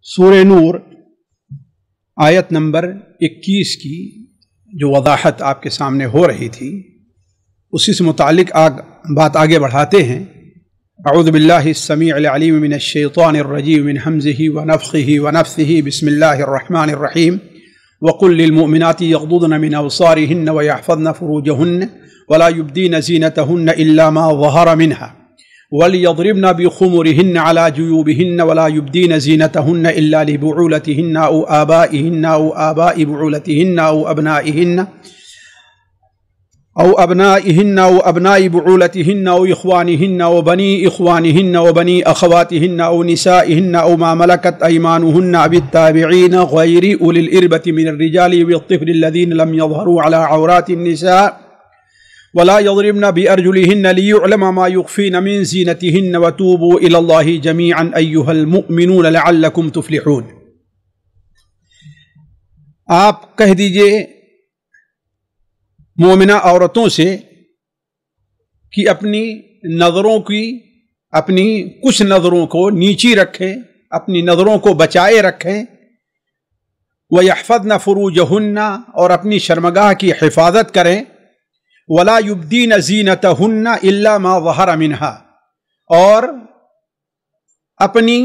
سورہ نور آیت نمبر 21 کی جو وضاحت آپ کے سامنے ہو رہی تھی اسی سے متعلق بات آگے بڑھاتے ہیں۔ اعوذ باللہ السمیع العلیم من الشیطان الرجیم من حمزہ ونفخہ ونفثہ بسم اللہ الرحمن الرحیم وقل للمؤمنات یغضضن من ابصارہن ویحفظن فروجہن ولا یبدین زینتہن الا ما ظہر منہا وَلْيَضْرِبْنَ بِخُمُرِهِنَّ عَلَى جُيُوبِهِنَّ وَلَا يُبْدِينَ زِينَتَهُنَّ إِلَّا لِبُعُولَتِهِنَّ أَوْ آبَائِهِنَّ أَوْ آبَاءِ بُعُولَتِهِنَّ أَوْ أَبْنَائِهِنَّ بُعُولَتِهِنَّ أَوْ إِخْوَانِهِنَّ وَبَنِي إِخْوَانِهِنَّ وَبَنِي أَخَوَاتِهِنَّ أَوْ نِسَائِهِنَّ أَوْ مَا مَلَكَتْ أَيْمَانُهُنَّ أَوِ التَّابِعِينَ غَيْرِ أُولِي الْإِرْبَةِ مِنَ الرِّجَالِ وَالطِّفْلِ الَّذِينَ لَمْ يَظْهَرُوا عَلَى عَوْرَاتِ النِّسَاءِ ولا يضربن بأرجلهن ليعلم ما يخفين من زينتهن وتوبوا إلى الله جميعا أيها المؤمنون لعلكم تفلحون۔ آپ کہہ دیجئے مومنہ عورتوں سے کہ اپنی کچھ نظروں کو نیچی رکھیں، اپنی نظروں کو بچائے رکھیں، وَيَحْفَظْنَ فُرُوجَهُنَّ اور اپنی شرمگاہ کی حفاظت کریں، ولا یبدین زینتہن الا ما ظہر منہا اور اپنی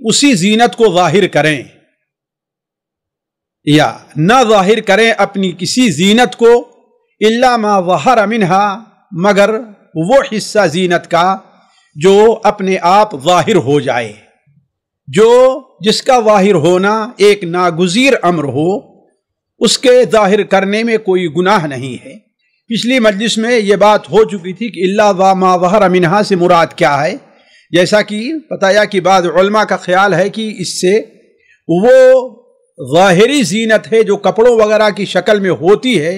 اسی زینت کو ظاہر کریں یا نہ ظاہر کریں اپنی کسی زینت کو الا ما ظہر منہا مگر وہ حصہ زینت کا جو اپنے آپ ظاہر ہو جائے، جس کا ظاہر ہونا ایک ناگزیر امر ہو، اس کے ظاہر کرنے میں کوئی گناہ نہیں ہے۔ پچھلی مجلس میں یہ بات ہو چکی تھی کہ الا ما ظہر منہا سے مراد کیا ہے، جیسا کہ بتایا کہ بعض علماء کا خیال ہے کہ اس سے وہ ظاہری زینت ہے جو کپڑوں وغیرہ کی شکل میں ہوتی ہے،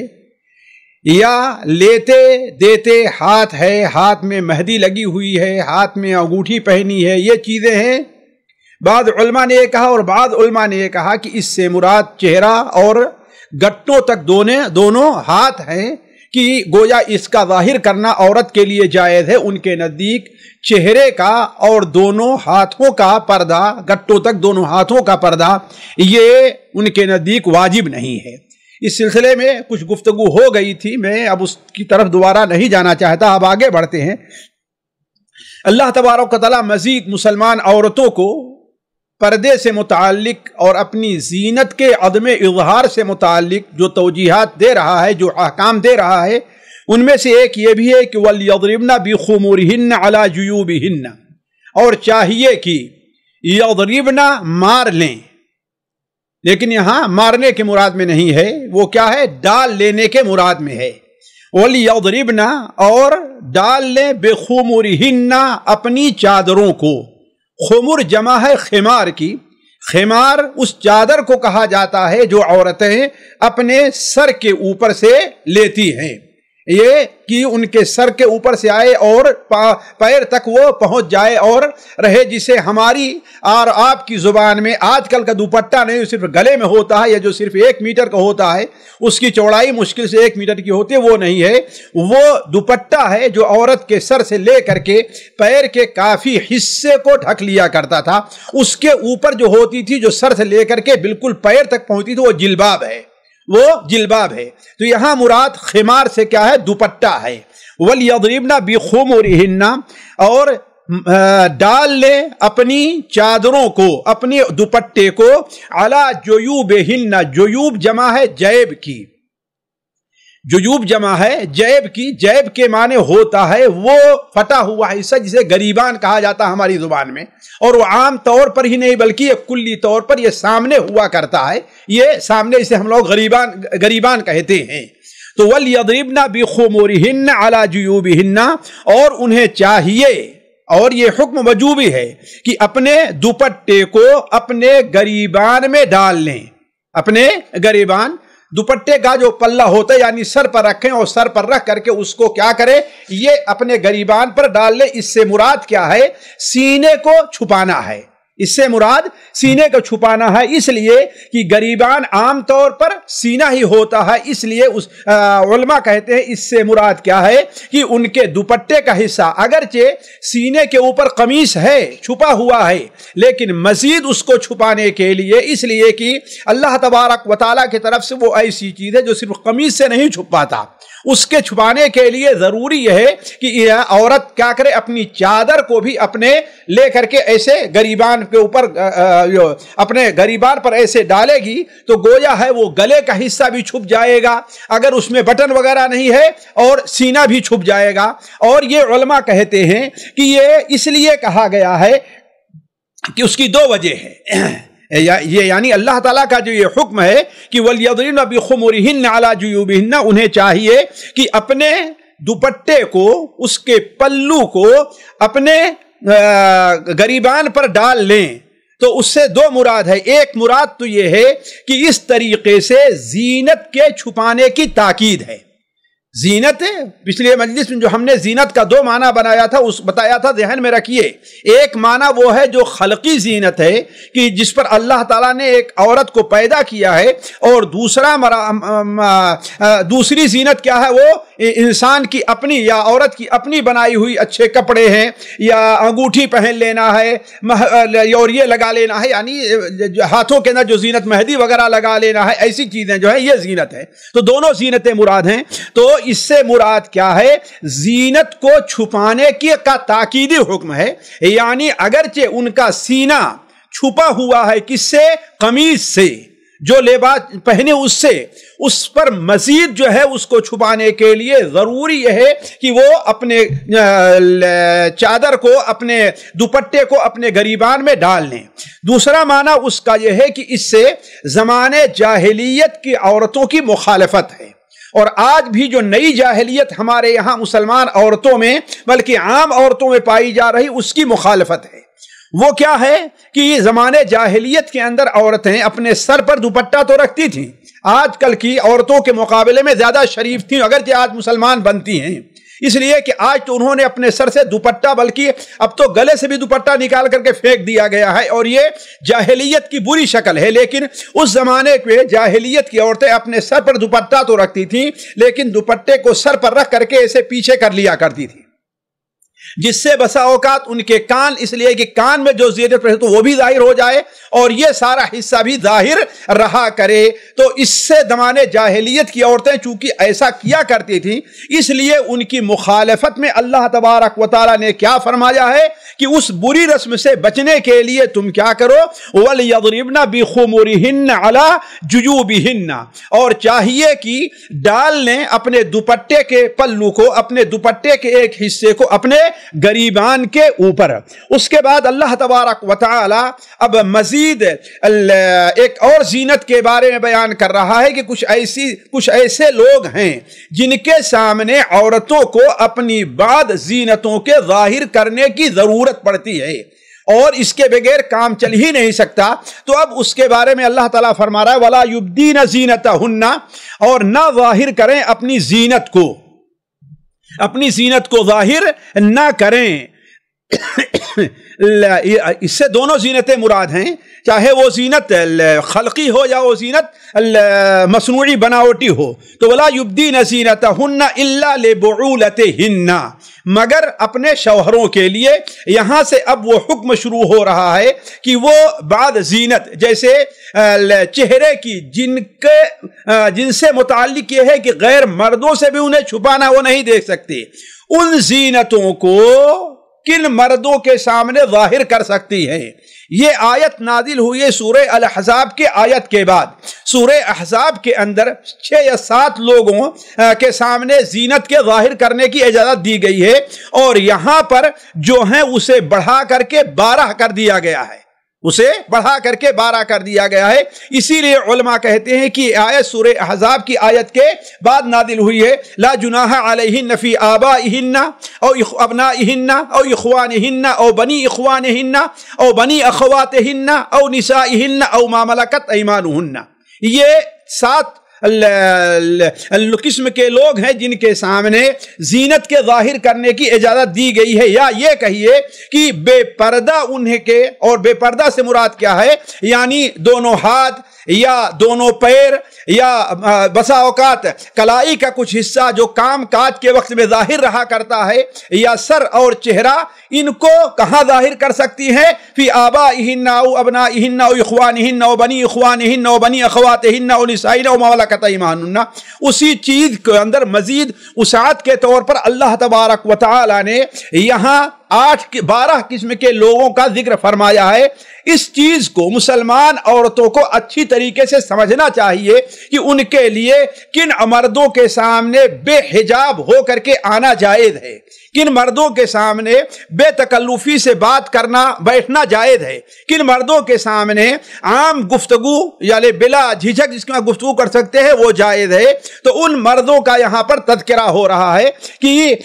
یا لیتے دیتے ہاتھ ہے، ہاتھ میں مہندی لگی ہوئی ہے، ہاتھ میں انگوٹھی پہنی ہے، یہ چیزیں ہیں۔ بعض علماء نے یہ کہا اور بعض علماء نے یہ کہا کہ اس سے مراد چہرہ اور گٹوں تک دونوں ہاتھ ہیں، کہ گویا اس کا ظاہر کرنا عورت کے لیے جائز ہے۔ ان کے نزدیک چہرے کا اور دونوں ہاتھوں کا پردہ، گٹوں تک دونوں ہاتھوں کا پردہ، یہ ان کے نزدیک واجب نہیں ہے۔ اس سلسلے میں کچھ گفتگو ہو گئی تھی، میں اب اس کی طرف دوبارہ نہیں جانا چاہتا، اب آگے بڑھتے ہیں۔ اللہ تبارک و تعالیٰ مزید مسلمان عورتوں کو پردے سے متعلق اور اپنی زینت کے عدم اظہار سے متعلق جو توجیہات دے رہا ہے، جو احکام دے رہا ہے، ان میں سے ایک یہ بھی ہے کہ وَلْيَضْرِبْنَ بِخُمُرِهِنَّ عَلَى جُيُوبِهِنَّ اور چاہیے کہ یضربن مار لیں، لیکن یہاں مارنے کے مراد میں نہیں ہے، وہ کیا ہے؟ ڈال لینے کے مراد میں ہے۔ وَلْيَضْرِبْنَ اور ڈال لیں بِخُمُرِهِنَّ اپنی چادروں کو۔ خمر جمع ہے خمار کی، خمار اس چادر کو کہا جاتا ہے جو عورتیں اپنے سر کے اوپر سے لیتی ہیں، یہ کہ ان کے سر کے اوپر سے آئے اور پیر تک وہ پہنچ جائے اور رہے، جسے ہماری اور آپ کی زبان میں آج کل کا دوپٹہ نہیں، صرف گلے میں ہوتا ہے، یا جو صرف 1 میٹر کا ہوتا ہے، اس کی چوڑائی مشکل سے 1 میٹر کی ہوتی ہے، وہ نہیں ہے۔ وہ دوپٹہ ہے جو عورت کے سر سے لے کر کے پیر کے کافی حصے کو ڈھک لیا کرتا تھا، اس کے اوپر جو ہوتی تھی، جو سر سے لے کر کے بالکل پیر تک پہنچتی تھی، وہ جلباب ہے، وہ جلباب ہے۔ تو یہاں مراد خمار سے کیا ہے؟ دوپٹہ ہے۔ وَلْيَضْرِبْنَ بِخُمُرِهِنَّ اور ڈال لیں اپنی چادروں کو، اپنے دوپٹے کو، عَلَى جُيُوبِهِنَّ، جیوب جمع ہے جیب کی، جیوب جمع ہے جیب کی، جیب کے معنی ہوتا ہے وہ پھٹا ہوا حصہ جسے گریبان کہا جاتا ہے ہماری زبان میں، اور وہ عام طور پر ہی نہیں بلکہ یہ کلی طور پر یہ سامنے ہوا کرتا ہے، یہ سامنے، اسے ہم لوگ گریبان کہتے ہیں۔ تو وَلْيَضْرِبْنَ بِخُمُرِهِنَّ عَلَى جُيُوبِهِنَّ اور انہیں چاہیے، اور یہ حکم وجوبی ہے کہ اپنے دوپٹے کو اپنے گریبان میں ڈال لیں، اپنے گریبان، دوپٹے کا جو پلہ ہوتا ہے یعنی سر پر رکھیں، اور سر پر رکھ کر کے اس کو کیا کرے؟ یہ اپنے گریبان پر ڈال لیں۔ اس سے مراد کیا ہے؟ سینے کو چھپانا ہے، اس سے مراد سینے کو چھپانا ہے، اس لیے کہ غریبان عام طور پر سینہ ہی ہوتا ہے، اس لیے علماء کہتے ہیں اس سے مراد کیا ہے کہ ان کے دوپٹے کا حصہ اگرچہ سینے کے اوپر قمیص ہے چھپا ہوا ہے، لیکن مزید اس کو چھپانے کے لیے، اس لیے کہ اللہ تبارک و تعالیٰ کی طرف سے وہ ایسی چیز ہے جو صرف قمیص سے نہیں چھپ پاتا، اس کے چھپانے کے لیے ضروری یہ ہے کہ عورت کیا کرے، اپنی چادر کو بھی اپنے لے کر کے ایسے غریبان کے اوپر اپنے غریبان پر ایسے ڈالے گی تو گویا ہے وہ گلے کا حصہ بھی چھپ جائے گا اگر اس میں بٹن وغیرہ نہیں ہے، اور سینہ بھی چھپ جائے گا۔ اور یہ علماء کہتے ہیں کہ یہ اس لیے کہا گیا ہے کہ اس کی دو وجہ ہے، یہ یعنی اللہ تعالیٰ کا جو یہ حکم ہے کہ وَلْيَضْرِبْنَ بِخُمُرِهِنَّ عَلَى جُيُوبِهِنَّ، انہیں چاہیے کہ اپنے دوپٹے کو، اس کے پلو کو اپنے گریبان پر ڈال لیں۔ تو اس سے دو مراد ہے، ایک مراد تو یہ ہے کہ اس طریقے سے زینت کے چھپانے کی تاکید ہے۔ زینت پچھلے مجلس میں جو ہم نے زینت کا دو معنی بتایا تھا، ذہن میں رکھیے۔ ایک معنی وہ ہے جو خلقی زینت ہے کہ جس پر اللہ تعالیٰ نے ایک عورت کو پیدا کیا ہے، اور دوسری زینت کیا ہے، وہ انسان کی اپنی یا عورت کی اپنی بنائی ہوئی اچھے کپڑے ہیں، یا انگوٹھی پہن لینا ہے، اور یہ لگا لینا ہے، یعنی ہاتھوں کے اندر جو زینت مہندی وغیرہ لگا لینا ہے، ایسی چیزیں جو ہے یہ زینت ہے۔ تو دونوں زینتیں مراد ہیں۔ تو اس سے مراد کیا ہے، زینت کو چھپانے کا تاکیدی حکم ہے، یعنی اگرچہ ان کا سینہ چھپا ہوا ہے کس سے، قمیص سے، جو لباس پہنے اس پر مزید جو ہے اس کو چھپانے کے لیے ضروری یہ ہے کہ وہ اپنے چادر کو، اپنے دوپٹے کو اپنے گریبان میں ڈال لیں۔ دوسرا معنی اس کا یہ ہے کہ اس سے زمانے جاہلیت کی عورتوں کی مخالفت ہے، اور آج بھی جو نئی جاہلیت ہمارے یہاں مسلمان عورتوں میں بلکہ عام عورتوں میں پائی جا رہی، اس کی مخالفت ہے۔ وہ کیا ہے کہ زمانے جاہلیت کے اندر عورتیں اپنے سر پر دوپٹہ تو رکھتی تھیں، آج کل کی عورتوں کے مقابلے میں زیادہ شریف تھیں، اگرچہ آج مسلمان بنتی ہیں، اس لیے کہ آج تو انہوں نے اپنے سر سے دوپٹہ، بلکہ اب تو گلے سے بھی دوپٹہ نکال کر کے پھینک دیا گیا ہے، اور یہ جاہلیت کی بری شکل ہے۔ لیکن اس زمانے کے جاہلیت کی عورتیں اپنے سر پر دوپٹہ تو رکھتی تھیں، لیکن دوپٹے کو سر پر رکھ کر کے ایسے پیچھے کر لیا کرتی تھی، جس سے بسا اوقات ان کے کان، اس لیے کہ کان میں جو زینت رہے تو وہ بھی ظاہر ہو جائے اور یہ سارا حصہ بھی ظاہر رہا کرے۔ تو اس سے زمانے جاہلیت کی عورتیں چونکہ ایسا کیا کرتی تھیں، اس لیے ان کی مخالفت میں اللہ تبارک و تعالیٰ نے کیا فرمایا ہے کہ اس بری رسم سے بچنے کے لیے تم کیا کرو، وَلْيَضْرِبْنَ بِخُمُرِهِنَّ عَلَى جُيُوبِهِنَّ، اور چاہیے کہ ڈال لیں اپنے دوپٹے کے پلو کو، اپنے دوپٹے کے ایک حصے کو اپنے گریبان کے اوپر۔ اس کے بعد اللہ تبارک و تعالی اب مزید ایک اور زینت کے بارے میں بیان کر رہا ہے کہ کچھ ایسے لوگ ہیں جن کے سامنے عورتوں کو اپنی بعض زینتوں کے ظاہر کرنے کی ضرورت پڑتی ہے اور اس کے بغیر کام چل ہی نہیں سکتا۔ تو اب اس کے بارے میں اللہ تعالیٰ فرما رہا ہے وَلَا يُبْدِينَ زِينَتَهُنَّ، اور نہ ظاہر کریں اپنی زینت کو، اپنی زینت کو ظاہر نہ کریں۔ اس سے دونوں زینتیں مراد ہیں، چاہے وہ زینت خلقی ہو یا وہ زینت مصنوعی بناوٹی ہو۔ تو وَلَا يُبْدِينَ زِينَتَهُنَّ إِلَّا لِبُعُولَتِهِنَّ، مگر اپنے شوہروں کے لیے۔ یہاں سے اب وہ حکم شروع ہو رہا ہے کہ وہ بعد زینت، جیسے چہرے کی جن سے متعلق یہ ہے کہ غیر مردوں سے بھی انہیں چھپانا وہ نہیں دیکھ سکتے، ان زینتوں کو کن مردوں کے سامنے ظاہر کر سکتی ہے۔ یہ آیت نازل ہوئی ہے سورہ الاحزاب کے آیت کے بعد۔ سورہ احزاب کے اندر 6 یا 7 لوگوں کے سامنے زینت کے ظاہر کرنے کی اجازت دی گئی ہے، اور یہاں پر جو ہیں اسے بڑھا کر کے 12 کر دیا گیا ہے، اسے بڑھا کر کے 12 کر دیا گیا ہے۔ اسی لیے علماء کہتے ہیں کہ آیت سورہ احزاب کی آیت کے بعد نازل ہوئی ہے، لا جناح علیہن فی آبائہن او ابنائہن او اخوانہن او بنی اخوانہن او بنی اخواتہن او نسائہن او ما ملکت ایمانہن۔ یہ 7 قسم کے لوگ ہیں جن کے سامنے زینت کے ظاہر کرنے کی اجازت دی گئی ہے، یا یہ کہیے کہ بے پردہ انہیں کے، اور بے پردہ سے مراد کیا ہے؟ یعنی دونوں ہاتھ یا دونوں پیر یا بسا اوقات کلائی کا کچھ حصہ جو کام کاج کے وقت میں ظاہر رہا کرتا ہے، یا سر اور چہرہ، ان کو کہاں ظاہر کر سکتی ہیں؟ فی آبائہن او ابنائہن او اخوانہن او بنی اخوانہن او بنی اخواتہن او نسائہن او ما ملکت ایمانہن، اسی چیز کے اندر مزید وسعت کے طور پر اللہ تبارک و تعالی نے یہاں 12 قسم کے لوگوں کا ذکر فرمایا ہے۔ اس چیز کو مسلمان عورتوں کو اچھی طریقے سے سمجھنا چاہیے کہ ان کے لیے کن مردوں کے سامنے بے حجاب ہو کر کے آنا جائز ہے، کن مردوں کے سامنے بے تکلفی سے بات کرنا بیٹھنا جائز ہے، کن مردوں کے سامنے عام گفتگو یعنی بلا جھجک جس میں گفتگو کر سکتے ہیں وہ جائز ہے۔ تو ان مردوں کا یہاں پر تذکرہ ہو رہا ہے کہ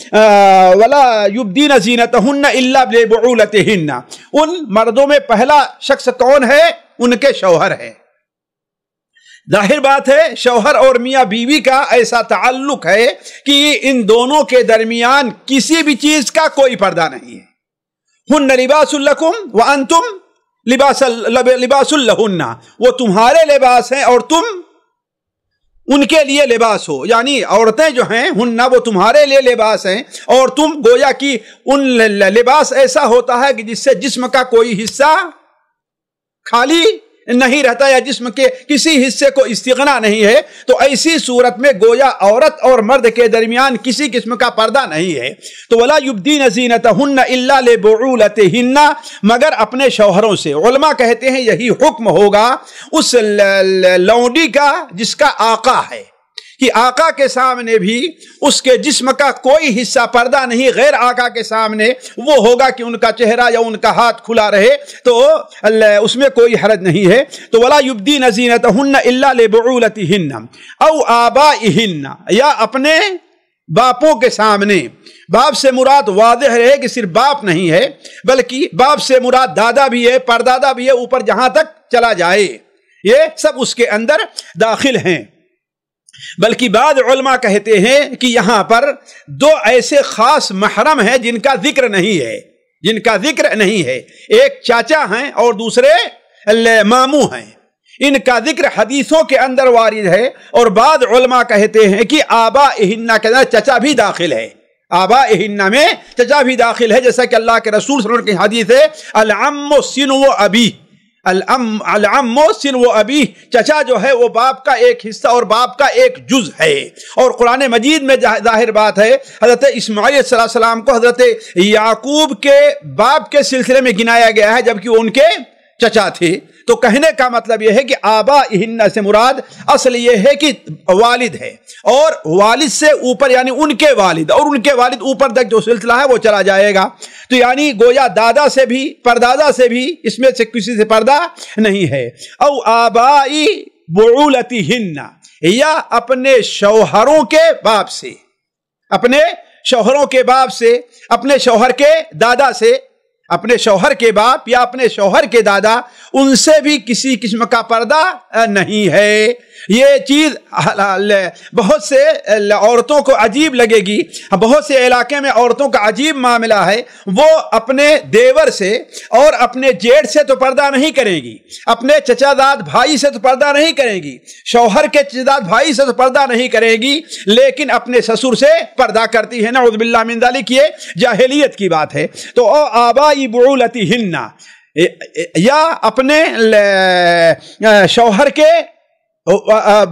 ولا یبدین زینتہن الا لبعولتہن، ان مردوں میں پہلا شخص کون ہے؟ ان کے شوہر ہیں۔ ظاہر بات ہے شوہر اور میاں بیوی کا ایسا تعلق ہے کہ ان دونوں کے درمیان کسی بھی چیز کا کوئی پردہ نہیں ہے۔ ہن لباس لکم وانتم لباس لہن، وہ تمہارے لباس ہیں اور تم ان کے لیے لباس ہو، یعنی عورتیں جو ہیں ہن وہ تمہارے لیے لباس ہیں اور تم گویا کہ ان لباس ایسا ہوتا ہے کہ جس سے جسم کا کوئی حصہ خالی نہیں رہتا یا جسم کے کسی حصے کو استغنا نہیں ہے۔ تو ایسی صورت میں گویا عورت اور مرد کے درمیان کسی قسم کا پردہ نہیں ہے۔ تو ولا یبدین زینتہن الا لبعولتہن، مگر اپنے شوہروں سے۔ علماء کہتے ہیں یہی حکم ہوگا اس لونڈی کا جس کا آقا ہے، کہ آقا کے سامنے بھی اس کے جسم کا کوئی حصہ پردہ نہیں، غیر آقا کے سامنے وہ ہوگا کہ ان کا چہرہ یا ان کا ہاتھ کھلا رہے، تو اس میں کوئی حرج نہیں ہے۔ تو ولا یبدین زینتہن الا لبعولتہن او آبائہن، یا اپنے باپوں کے سامنے۔ باپ سے مراد واضح رہے کہ صرف باپ نہیں ہے بلکہ باپ سے مراد دادا بھی ہے، پردادا بھی ہے، اوپر جہاں تک چلا جائے یہ سب اس کے اندر داخل ہیں۔ بلکہ بعض علماء کہتے ہیں کہ یہاں پر 2 ایسے خاص محرم ہیں جن کا ذکر نہیں ہے، ایک چاچا ہیں اور دوسرے ماموں ہیں۔ ان کا ذکر حدیثوں کے اندر وارد ہے، اور بعض علماء کہتے ہیں کہ آبائہن کے اندر چچا بھی داخل ہے، آبائہن میں چچا بھی داخل ہے، جیسا کہ اللہ کے رسول صلی اللہ علیہ وسلم کی حدیث ہے العم سنو ابی، العم سنو ابی، چچا جو ہے وہ باپ کا ایک حصہ اور باپ کا ایک جز ہے۔ اور قرآن مجید میں ظاہر بات ہے حضرت اسماعیل صلی اللہ علیہ وسلم کو حضرت یعقوب کے باپ کے سلسلے میں گنایا گیا ہے جبکہ وہ ان کے چچا تھے۔ تو کہنے کا مطلب یہ ہے کہ آبائہن سے مراد اصل یہ ہے کہ والد ہے، اور والد سے اوپر یعنی ان کے والد، اور ان کے والد اوپر تک جو سلسلہ ہے وہ چلا جائے گا۔ تو یعنی گویا دادا سے بھی پردادا سے بھی اس میں سے کسی سے پردہ نہیں ہے۔ او آبائی بعولتہن، یا اپنے شوہروں کے باپ سے، اپنے شوہروں کے باپ سے، اپنے شوہر کے دادا سے، اپنے شوہر کے باپ یا اپنے شوہر کے دادا، ان سے بھی کسی قسم کا پردہ نہیں ہے۔ یہ چیز بہت سے عورتوں کو عجیب لگے گی، بہت سے علاقے میں عورتوں کا عجیب معاملہ ہے، وہ اپنے دیور سے اور اپنے جیٹھ سے تو پردہ نہیں کرے گی، اپنے چچا زاد بھائی سے تو پردہ نہیں کرے گی، شوہر کے چچا زاد بھائی سے تو پردہ نہیں کرے گی، لیکن اپنے سسر سے پردہ کرتی ہے۔ نعوذ باللہ من ذالک، یہ جاہلیت کی بات ہے۔ تو آبائی بعولتہن، یا اپنے شوہر کے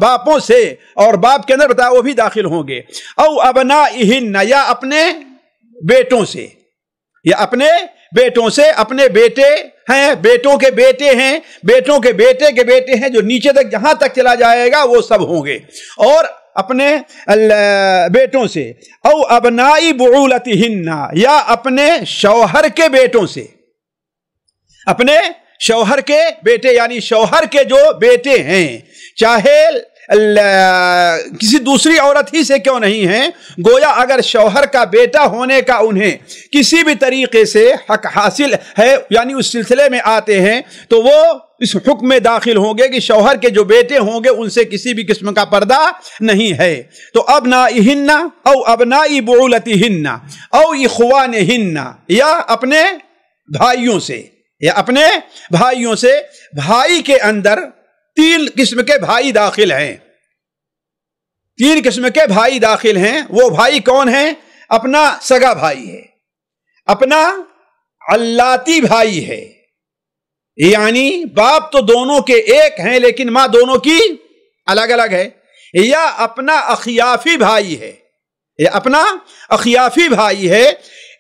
باپوں سے، اور باپ کے اندر بتایا وہ بھی داخل ہوں گے۔ او ابنائہن، یا اپنے بیٹوں سے، یا اپنے بیٹوں سے، اپنے بیٹے ہیں، بیٹوں کے بیٹے ہیں، بیٹوں کے بیٹے کے بیٹے ہیں، جو نیچے تک جہاں تک چلا جائے گا وہ سب ہوں گے، اور اپنے بیٹوں سے۔ او ابنائی بعولتہن، یا اپنے شوہر کے بیٹوں سے، اپنے شوہر کے بیٹے یعنی شوہر کے جو بیٹے ہیں، چاہے کسی دوسری عورت ہی سے کیوں نہیں ہیں؟ گویا اگر شوہر کا بیٹا ہونے کا انہیں کسی بھی طریقے سے حق حاصل ہے، یعنی اس سلسلے میں آتے ہیں، تو وہ اس حکم میں داخل ہوں گے کہ شوہر کے جو بیٹے ہوں گے ان سے کسی بھی قسم کا پردہ نہیں ہے۔ تو ابنائہن او ابنائی بعولتہن او اخوانہن، یا اپنے بھائیوں سے، یا اپنے بھائیوں سے۔ بھائی کے اندر 3 قسم کے بھائی داخل ہیں، 3 قسم کے بھائی داخل ہیں۔ وہ بھائی کون ہیں؟ اپنا سگا بھائی ہے، اپنا علاتی بھائی ہے، یعنی باپ تو دونوں کے ایک ہیں لیکن ماں دونوں کی الگ الگ ہے، یا اپنا اخیافی بھائی ہے، یا اپنا اخیافی بھائی ہے۔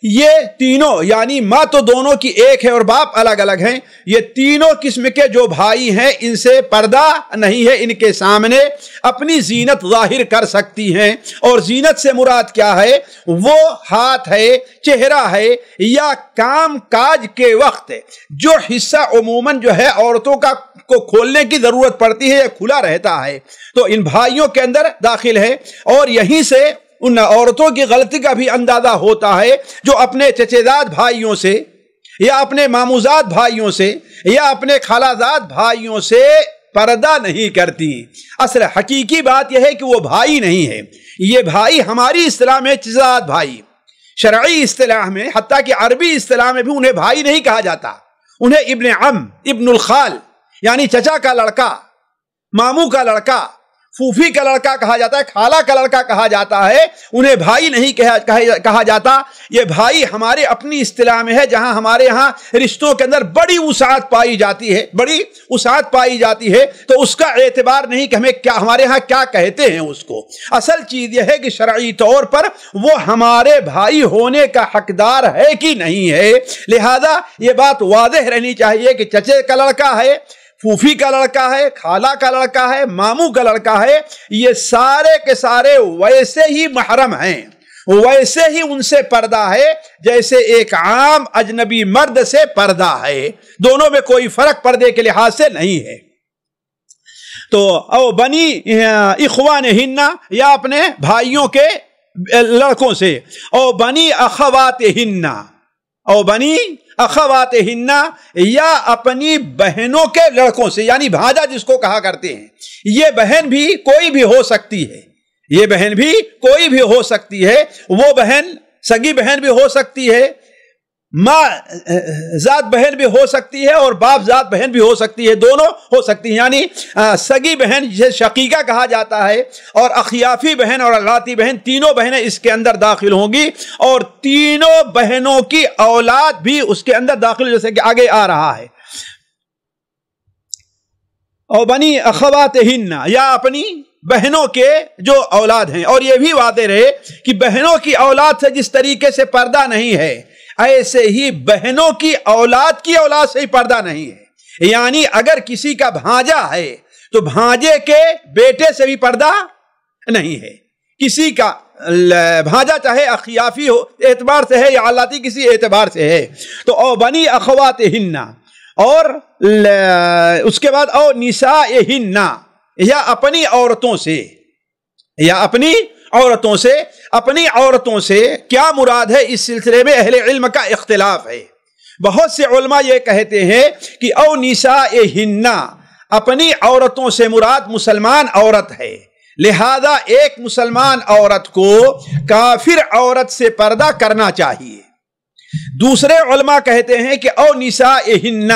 یہ تینوں، یعنی ماں تو دونوں کی ایک ہے اور باپ الگ الگ ہیں، یہ تینوں قسم کے جو بھائی ہیں ان سے پردہ نہیں ہے، ان کے سامنے اپنی زینت ظاہر کر سکتی ہیں۔ اور زینت سے مراد کیا ہے؟ وہ ہاتھ ہے، چہرہ ہے، یا کام کاج کے وقت جو حصہ عموماً جو ہے عورتوں کا کو کھولنے کی ضرورت پڑتی ہے یا کھلا رہتا ہے، تو ان بھائیوں کے اندر داخل ہے۔ اور یہیں سے ان عورتوں کی غلطی کا بھی اندازہ ہوتا ہے جو اپنے چچیزاد بھائیوں سے، یا اپنے ماموزاد بھائیوں سے، یا اپنے خالازاد بھائیوں سے پردہ نہیں کرتی۔ اصل حقیقی بات یہ ہے کہ وہ بھائی نہیں ہے، یہ بھائی ہماری اصطلاح میں چچیزاد بھائی، شرعی اصطلاح میں، حتیٰ کہ عربی اصطلاح میں بھی انہیں بھائی نہیں کہا جاتا، انہیں ابن عم، ابن الخال، یعنی چچا کا لڑکا، ماموں کا لڑکا، پھوپھی کا لڑکا کہا جاتا ہے، خالہ کا لڑکا کہا جاتا ہے، انہیں بھائی نہیں کہا جاتا۔ یہ بھائی ہمارے اپنی اصطلاح میں ہے، جہاں ہمارے ہاں رشتوں کے اندر بڑی وسعت پائی جاتی ہے، بڑی وسعت پائی جاتی ہے، تو اس کا اعتبار نہیں کہ ہمیں کیا، ہمارے ہاں کیا کہتے ہیں اس کو۔ اصل چیز یہ ہے کہ شرعی طور پر وہ ہمارے بھائی ہونے کا حقدار ہے کہ نہیں ہے۔ لہذا یہ بات واضح رہنی چاہیے کہ چچے کا لڑکا ہے، پھوپھی کا لڑکا ہے، خالہ کا لڑکا ہے، ماموں کا لڑکا ہے، یہ سارے کے سارے ویسے ہی محرم ہیں، ویسے ہی ان سے پردہ ہے جیسے ایک عام اجنبی مرد سے پردہ ہے، دونوں میں کوئی فرق پردے کے لحاظ سے نہیں ہے۔ تو او بنی اخوانہن، یا اپنے بھائیوں کے لڑکوں سے، او بنی اخواتہن، او بنی اخواتہن، یا اپنی بہنوں کے لڑکوں سے، یعنی بھانجا جس کو کہا کرتے ہیں۔ یہ بہن بھی کوئی بھی ہو سکتی ہے، یہ بہن بھی کوئی بھی ہو سکتی ہے، وہ بہن سگی بہن بھی ہو سکتی ہے، ماں ذات بہن بھی ہو سکتی ہے، اور باپ ذات بہن بھی ہو سکتی ہے، دونوں ہو سکتی ہیں۔ یعنی سگی بہن جسے شقیقہ کہا جاتا ہے، اور اخیافی بہن اور علاتی بہن، تینوں بہنیں اس کے اندر داخل ہوں گی، اور تینوں بہنوں کی اولاد بھی اس کے اندر داخل، جیسے کہ آگے آ رہا ہے۔ اور بنی اخواتہن، یا اپنی بہنوں کے جو اولاد ہیں، اور یہ بھی واضح رہے کہ بہنوں کی اولاد سے جس طریقے سے پردہ نہیں ہے، ایسے ہی بہنوں کی اولاد سے ہی پردہ نہیں ہے۔ یعنی اگر کسی کا بھانجا ہے تو بھانجے کے بیٹے سے بھی پردہ نہیں ہے، کسی کا بھانجا چاہے اخیافی اعتبار سے ہے یا علاتی کسی اعتبار سے ہے۔ تو او بنی اخواتہن، اور اس کے بعد او نسائہن، یا اپنی عورتوں سے، یا اپنی عورتوں سے۔ اپنی عورتوں سے کیا مراد ہے، اس سلسلے میں اہل علم کا اختلاف ہے۔ بہت سے علماء یہ کہتے ہیں کہ او نسائہن، اپنی عورتوں سے مراد مسلمان عورت ہے، لہذا ایک مسلمان عورت کو کافر عورت سے پردہ کرنا چاہیے۔ دوسرے علماء کہتے ہیں کہ او نسائہن،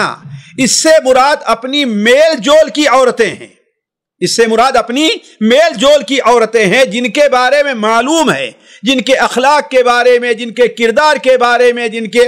اس سے مراد اپنی میل جول کی عورتیں ہیں، اس سے مراد اپنی میل جول کی عورتیں ہیں، جن کے بارے میں معلوم ہے، جن کے اخلاق کے بارے میں، جن کے کردار کے بارے میں، جن کے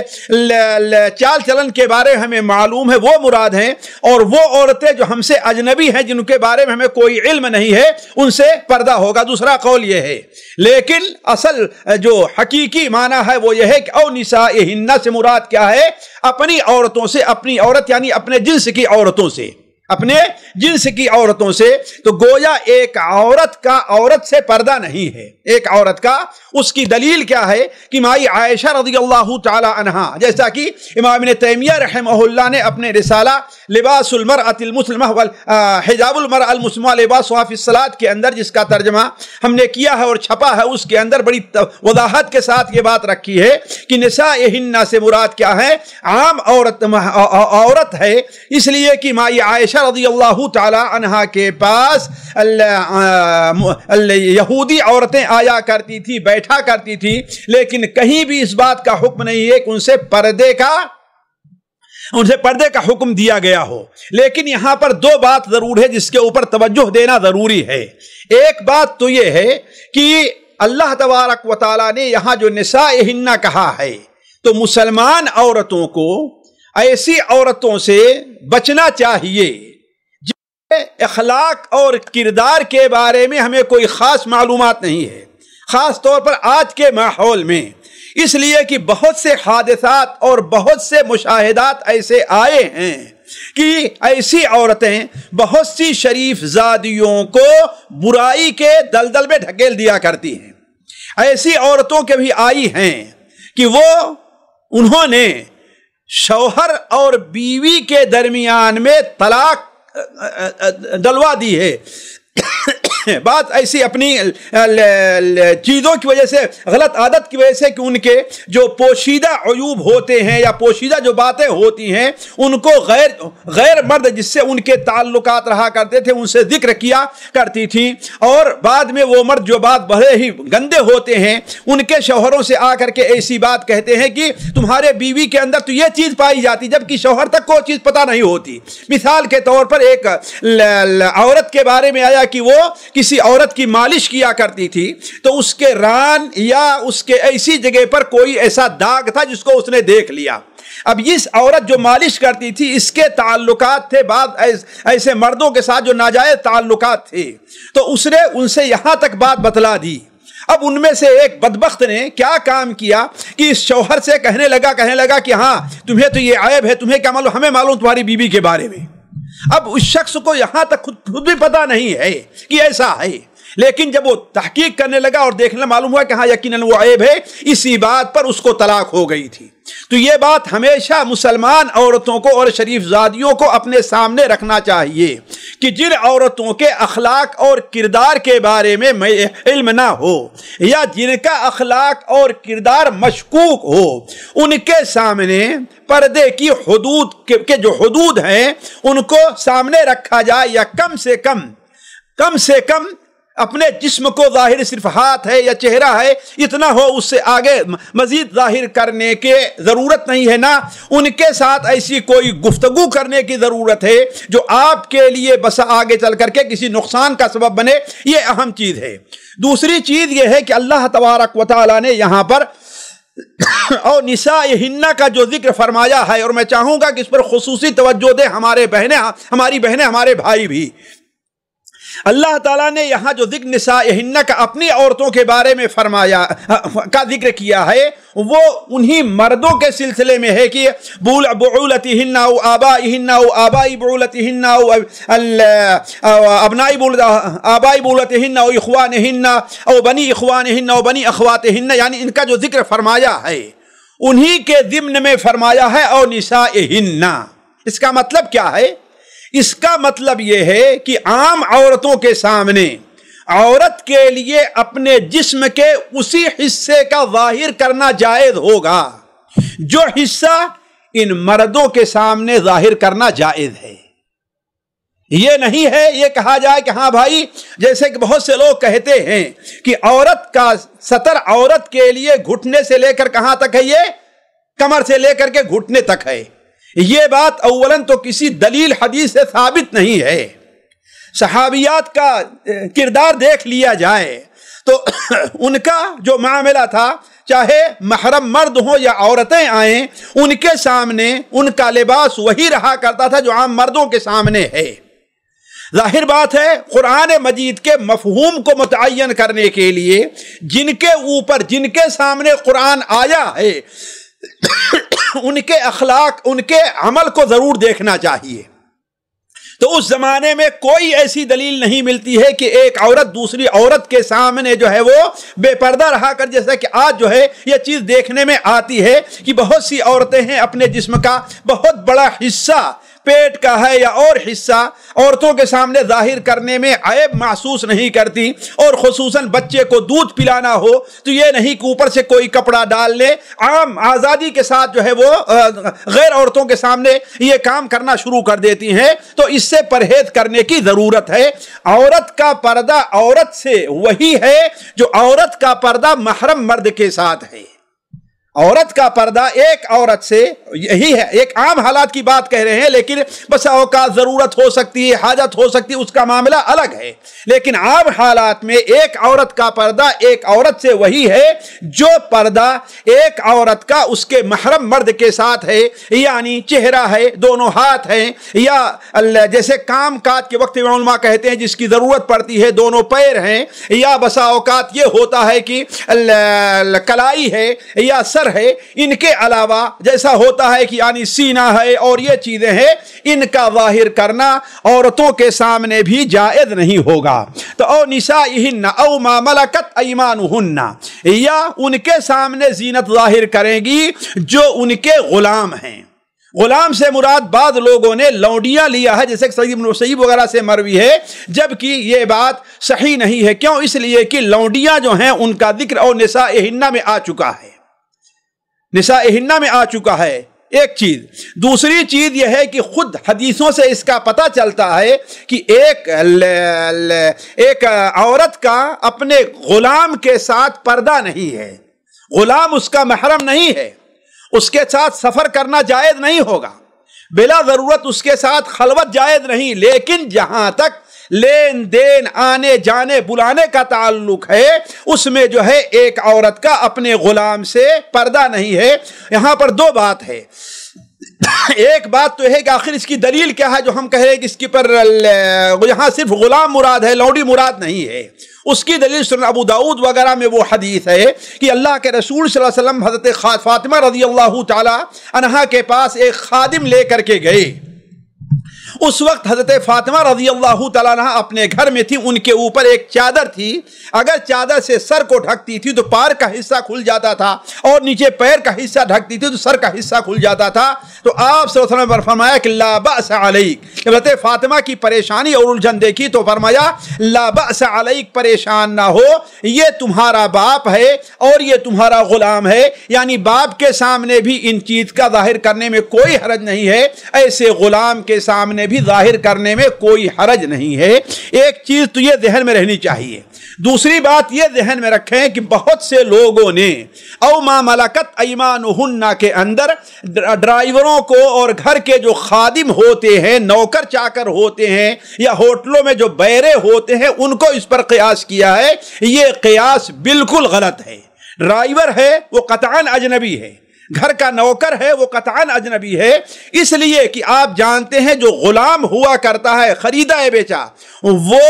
چال چلن کے بارے میں ہمیں معلوم ہے، وہ مراد ہیں۔ اور وہ عورتیں جو ہم سے اجنبی ہیں، جن کے بارے میں ہمیں کوئی علم نہیں ہے، ان سے پردہ ہوگا۔ دوسرا قول یہ ہے، لیکن اصل جو حقیقی معنی ہے وہ یہ ہے کہ او نسائہن سے مراد کیا ہے، اپنی عورتوں سے، اپنی عورت یعنی اپنے جنس کی عورتوں سے، اپنے جنس کی عورتوں سے، تو گویا ایک عورت کا عورت سے پردہ نہیں ہے، ایک عورت کا۔ اس کی دلیل کیا ہے کہ مائی عائشہ رضی اللہ تعالی عنہا، جیسا کہ امام ابن تیمیہ رحمہ اللہ نے اپنے رسالہ لباس المرأة المسلمہ حجاب المرأة المسلمہ لباسها فی الصلاۃ کے اندر، جس کا ترجمہ ہم نے کیا ہے اور چھپا ہے، اس کے اندر بڑی وضاحت کے ساتھ یہ بات رکھی ہے کہ نسائہن سے مراد کیا ہے؟ عام عورت ہے، اس لیے کہ مائی عائشہ رضی اللہ تعالی عنہا کے پاس یہودی عورتیں آیا کرتی تھی، بیٹھا کرتی تھی، لیکن کہیں بھی اس بات کا حکم نہیں ہے کہ ان سے پردے کا حکم دیا گیا ہو۔ لیکن یہاں پر دو بات ضرور ہے جس کے اوپر توجہ دینا ضروری ہے۔ ایک بات تو یہ ہے کہ اللہ تبارک و تعالیٰ نے یہاں جو نسائہن کہا ہے، تو مسلمان عورتوں کو ایسی عورتوں سے بچنا چاہیے جن کے اخلاق اور کردار کے بارے میں ہمیں کوئی خاص معلومات نہیں ہے، خاص طور پر آج کے ماحول میں، اس لیے کہ بہت سے حادثات اور بہت سے مشاہدات ایسے آئے ہیں کہ ایسی عورتیں بہت سی شریف زادیوں کو برائی کے دلدل میں ڈھکیل دیا کرتی ہیں۔ ایسی عورتوں کے بھی آئی ہیں کہ انہوں نے شوہر اور بیوی کے درمیان میں طلاق ڈلوا دی ہے۔ بات ایسی اپنی چیزوں کی وجہ سے، غلط عادت کی وجہ سے کہ ان کے جو پوشیدہ عیوب ہوتے ہیں یا پوشیدہ جو باتیں ہوتی ہیں، ان کو غیر مرد جس سے ان کے تعلقات رہا کرتے تھے ان سے ذکر کیا کرتی تھی، اور بعد میں وہ مرد جو بات بڑے ہی گندے ہوتے ہیں ان کے شوہروں سے آ کر کے ایسی بات کہتے ہیں کہ تمہارے بیوی کے اندر تو یہ چیز پائی جاتی، جبکہ شوہر تک کوئی چیز پتہ نہیں ہوتی۔ مثال کے طور پر ایک عورت کے بارے میں آیا کہ وہ کسی عورت کی مالش کیا کرتی تھی، تو اس کے ران یا اس کے ایسی جگہ پر کوئی ایسا داغ تھا جس کو اس نے دیکھ لیا۔ اب اس عورت جو مالش کرتی تھی اس کے تعلقات تھے بعض ایسے مردوں کے ساتھ جو ناجائز تعلقات تھے، تو اس نے ان سے یہاں تک بات بتلا دی۔ اب ان میں سے ایک بدبخت نے کیا کام کیا کہ اس شوہر سے کہنے لگا کہ ہاں تمہیں تو یہ عیب ہے، تمہیں کیا معلوم، ہمیں معلوم تمہاری بیوی کے بارے میں۔ اب اس شخص کو یہاں تک خود بھی پتا نہیں ہے کہ ایسا ہے، لیکن جب وہ تحقیق کرنے لگا اور دیکھنے معلوم ہوا کہ ہاں یقیناً وہ عیب ہے، اسی بات پر اس کو طلاق ہو گئی تھی۔ تو یہ بات ہمیشہ مسلمان عورتوں کو اور شریف زادیوں کو اپنے سامنے رکھنا چاہیے کہ جن عورتوں کے اخلاق اور کردار کے بارے میں علم نہ ہو یا جن کا اخلاق اور کردار مشکوک ہو، ان کے سامنے پردے کی حدود کے جو حدود ہیں ان کو سامنے رکھا جائے، یا کم سے کم اپنے جسم کو ظاہر صرف ہاتھ ہے یا چہرہ ہے اتنا ہو، اس سے آگے مزید ظاہر کرنے کی ضرورت نہیں ہے، نہ ان کے ساتھ ایسی کوئی گفتگو کرنے کی ضرورت ہے جو آپ کے لیے بس آگے چل کر کے کسی نقصان کا سبب بنے، یہ اہم چیز ہے۔ دوسری چیز یہ ہے کہ اللہ تبارک و تعالیٰ نے یہاں پر اور نسائہن کا جو ذکر فرمایا ہے، اور میں چاہوں گا کہ اس پر خصوصی توجہ دیں ہماری بہنیں ہمارے بھائی بھی۔ اللہ تعالیٰ نے یہاں جو ذکر نسائہن کا اپنی عورتوں کے بارے میں فرمایا کا ذکر کیا ہے، وہ انہی مردوں کے سلسلے میں ہے کہ بعولتہن او آبائہن او آبائی بعولتہن او ابنائی آبائی بعولتہن او اخوانہن او بنی اخوانہن او بنی اخواتہن، یعنی ان کا جو ذکر فرمایا ہے انہی کے ضمن میں فرمایا ہے اور نسائہن۔ اس کا مطلب کیا ہے؟ اس کا مطلب یہ ہے کہ عام عورتوں کے سامنے عورت کے لیے اپنے جسم کے اسی حصے کا ظاہر کرنا جائز ہوگا جو حصہ ان مردوں کے سامنے ظاہر کرنا جائز ہے۔ یہ نہیں ہے یہ کہا جائے کہ ہاں بھائی، جیسے کہ بہت سے لوگ کہتے ہیں کہ عورت کا ستر عورت کے لیے گھٹنے سے لے کر کہاں تک ہے، یہ کمر سے لے کر کے گھٹنے تک ہے۔ یہ بات اولاً تو کسی دلیل حدیث سے ثابت نہیں ہے۔ صحابیات کا کردار دیکھ لیا جائے تو ان کا جو معاملہ تھا، چاہے محرم مرد ہوں یا عورتیں آئیں، ان کے سامنے ان کا لباس وہی رہا کرتا تھا جو عام مردوں کے سامنے ہے۔ ظاہر بات ہے قرآن مجید کے مفہوم کو متعین کرنے کے لیے جن کے سامنے قرآن آیا ہے ان کے اخلاق، ان کے عمل کو ضرور دیکھنا چاہیے۔ تو اس زمانے میں کوئی ایسی دلیل نہیں ملتی ہے کہ ایک عورت دوسری عورت کے سامنے جو ہے وہ بے پردہ رہا کر، جیسا کہ آج جو ہے یہ چیز دیکھنے میں آتی ہے کہ بہت سی عورتیں ہیں اپنے جسم کا بہت بڑا حصہ، پیٹ کا ہے یا اور حصہ، عورتوں کے سامنے ظاہر کرنے میں عیب محسوس نہیں کرتی، اور خصوصاً بچے کو دودھ پلانا ہو تو یہ نہیں کہ اوپر سے کوئی کپڑا ڈال لے، عام آزادی کے ساتھ جو ہے وہ غیر عورتوں کے سامنے یہ کام کرنا شروع کر دیتی ہیں۔ تو اس سے پرہیز کرنے کی ضرورت ہے۔ عورت کا پردہ عورت سے وہی ہے جو عورت کا پردہ محرم مرد کے ساتھ ہے۔ عورت کا پردہ ایک عورت سے یہی ہے۔ ایک عام حالات کی بات کہہ رہے ہیں، لیکن بس اوقات ضرورت ہو سکتی ہے، حاجت ہو سکتی ہے، اس کا معاملہ الگ ہے۔ لیکن عام حالات میں ایک عورت کا پردہ ایک عورت سے وہی ہے جو پردہ ایک عورت کا اس کے محرم مرد کے ساتھ ہے، یعنی چہرہ ہے، دونوں ہاتھ ہیں، یا جیسے کام کاج کے وقت علماء کہتے ہیں جس کی ضرورت پڑتی ہے دونوں پیر ہیں، یا بسا اوقات یہ ہوتا ہے کہ کلائی ہے یا سر ہے، ان کے علاوہ جیسا ہوتا ہے کہ یعنی سینہ ہے اور یہ چیزیں ہیں، ان کا ظاہر کرنا عورتوں کے سامنے بھی جائز نہیں ہوگا۔ تو او نسائہن او ما ملکت ایمانہن، یا ان کے سامنے زینت ظاہر کریں گی جو ان کے غلام ہیں۔ غلام سے مراد بعض لوگوں نے لونڈیاں لیا ہے، جیسے سعید بن مسیب وغیرہ سے مروی ہے، جبکہ یہ بات صحیح نہیں ہے۔ کیوں؟ اس لیے کہ لونڈیاں جو ہیں ان کا ذکر اور نسائہن میں آ چکا ہے، نسائہن میں آ چکا ہے۔ ایک چیز، دوسری چیز یہ ہے کہ خود حدیثوں سے اس کا پتہ چلتا ہے کہ ایک عورت کا اپنے غلام کے ساتھ پردہ نہیں ہے، غلام اس کا محرم نہیں ہے، اس کے ساتھ سفر کرنا جائز نہیں ہوگا، بلا ضرورت اس کے ساتھ خلوت جائز نہیں۔ لیکن جہاں تک لین دین، آنے جانے بلانے کا تعلق ہے، اس میں جو ہے ایک عورت کا اپنے غلام سے پردہ نہیں ہے۔ یہاں پر دو بات ہے۔ ایک بات تو ہے کہ آخر اس کی دلیل کیا ہے جو ہم کہہ رہے ہیں کہ اس کی پر یہاں صرف غلام مراد ہے، لونڈی مراد نہیں ہے۔ اس کی دلیل سنن ابو داؤد وغیرہ میں وہ حدیث ہے کہ اللہ کے رسول صلی اللہ علیہ وسلم حضرت فاطمہ رضی اللہ تعالی عنہا کے پاس ایک خادم لے کر کے گئے۔ اس وقت حضرت فاطمہ رضی اللہ تعالیٰ عنہ اپنے گھر میں تھی، ان کے اوپر ایک چادر تھی، اگر چادر سے سر کو ڈھکتی تھی تو پار کا حصہ کھل جاتا تھا، اور نیچے پیر کا حصہ ڈھکتی تھی تو سر کا حصہ کھل جاتا تھا۔ تو آپ صلی اللہ علیہ وسلم نے فرمایا کہ لا بأس علیک، جب حضرت فاطمہ کی پریشانی اور الجھن دیکھی تو فرمایا لا بأس علیک، پریشان نہ ہو، یہ تمہارا باپ ہے اور یہ تمہارا غلام ہے، یعنی باپ کے سامنے بھی ان چیز کا ظاہر کرنے میں کوئی حرج نہیں ہے، ایسے غلام کے سامنے بھی ظاہر کرنے میں کوئی حرج نہیں ہے۔ ایک چیز تو یہ ذہن میں رہنی چاہیے۔ دوسری بات یہ ذہن میں رکھیں کہ بہت سے لوگوں نے او ما ملکت ایمانہن کے اندر ڈرائیوروں کو اور گھر کے جو خادم ہوتے ہیں، نوکر چاکر ہوتے ہیں، یا ہوٹلوں میں جو بیرے ہوتے ہیں، ان کو اس پر قیاس کیا ہے۔ یہ قیاس بالکل غلط ہے۔ ڈرائیور ہے وہ قطعاً اجنبی ہے، گھر کا نوکر ہے وہ قطعاً اجنبی ہے، اس لیے کہ آپ جانتے ہیں جو غلام ہوا کرتا ہے، خریدا ہے بیچا، وہ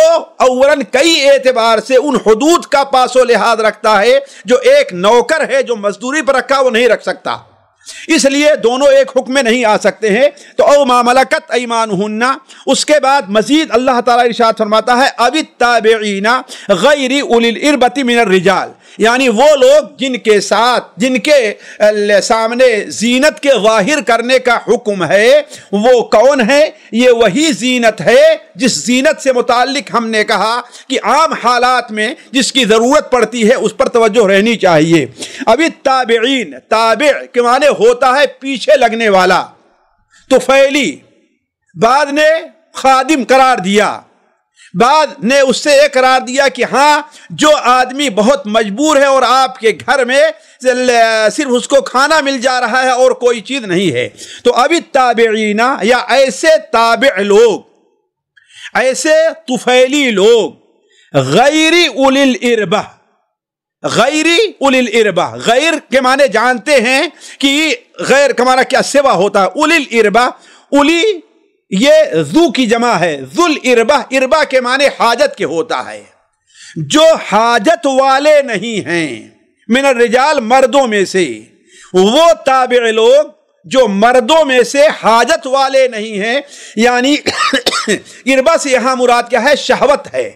اولاً کئی اعتبار سے ان حدود کا پاس و لحاظ رکھتا ہے جو ایک نوکر ہے جو مزدوری پر رکھا وہ نہیں رکھ سکتا، اس لیے دونوں ایک حکم میں نہیں آ سکتے ہیں۔ تو او ما ملکت ایمانہن، اس کے بعد مزید اللہ تعالیٰ ارشاد فرماتا ہے اب التابعین غیر اولی الاربۃ من الرجال، یعنی وہ لوگ جن کے سامنے زینت کے ظاہر کرنے کا حکم ہے، وہ کون ہے؟ یہ وہی زینت ہے جس زینت سے متعلق ہم نے کہا کہ عام حالات میں جس کی ضرورت پڑتی ہے اس پر توجہ رہنی چاہیے۔ اب التابعین، تابع کے معنی ہوتا ہے پیچھے لگنے والا، طفیلی، بعد نے خادم قرار دیا، بعد نے اس سے یہ قرار دیا کہ ہاں جو آدمی بہت مجبور ہے اور آپ کے گھر میں صرف اس کو کھانا مل جا رہا ہے اور کوئی چیز نہیں ہے، تو اب التابعین، یا ایسے تابع لوگ، ایسے طفیلی لوگ، غیر اولی الاربہ، غیر اولی الاربہ، غیر کے معنی جانتے ہیں کہ غیر کا معنی کیا؟ سوا ہوتا ہے۔ اولی الاربہ، اولی یہ ذو کی جمع ہے، ذو الاربہ، اربہ کے معنی حاجت کے ہوتا ہے، جو حاجت والے نہیں ہیں، من الرجال، مردوں میں سے، وہ تابع لوگ جو مردوں میں سے حاجت والے نہیں ہیں، یعنی اربا سے یہاں مراد کیا ہے؟ شہوت ہے،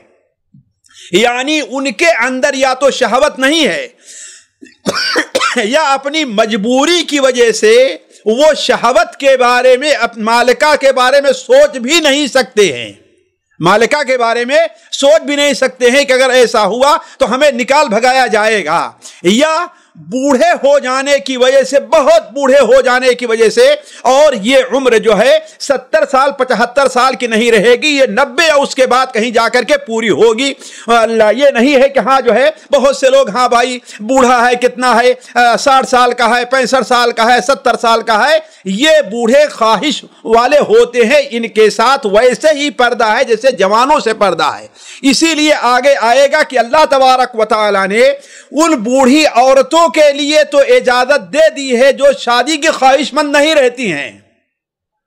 یعنی ان کے اندر یا تو شہوت نہیں ہے یا اپنی مجبوری کی وجہ سے وہ شہوت کے بارے میں، مالکہ کے بارے میں سوچ بھی نہیں سکتے ہیں، مالکہ کے بارے میں سوچ بھی نہیں سکتے ہیں کہ اگر ایسا ہوا تو ہمیں نکال بھگایا جائے گا، یا بوڑھے ہو جانے کی وجہ سے، بہت بوڑھے ہو جانے کی وجہ سے، اور یہ عمر جو ہے 70 سال 75 سال کی نہیں رہے گی، یہ 90 یا اس کے بعد کہیں جا کر کے پوری ہوگی۔ یہ نہیں ہے کہ ہاں جو ہے بہت سے لوگ، ہاں بھائی بوڑھا ہے، کتنا ہے، 60 سال کا ہے، 65 سال کا ہے، 70 سال کا ہے، یہ بوڑھے خواہش والے ہوتے ہیں، ان کے ساتھ ویسے ہی پردہ ہے جیسے جوانوں سے پردہ ہے۔ اسی لیے آگے آئے گا کہ اللہ تبارک و تعالی نے ان بوڑھی عورتوں کے لیے تو اجازت دے دی ہے جو شادی کی خواہش مند نہیں رہتی ہیں،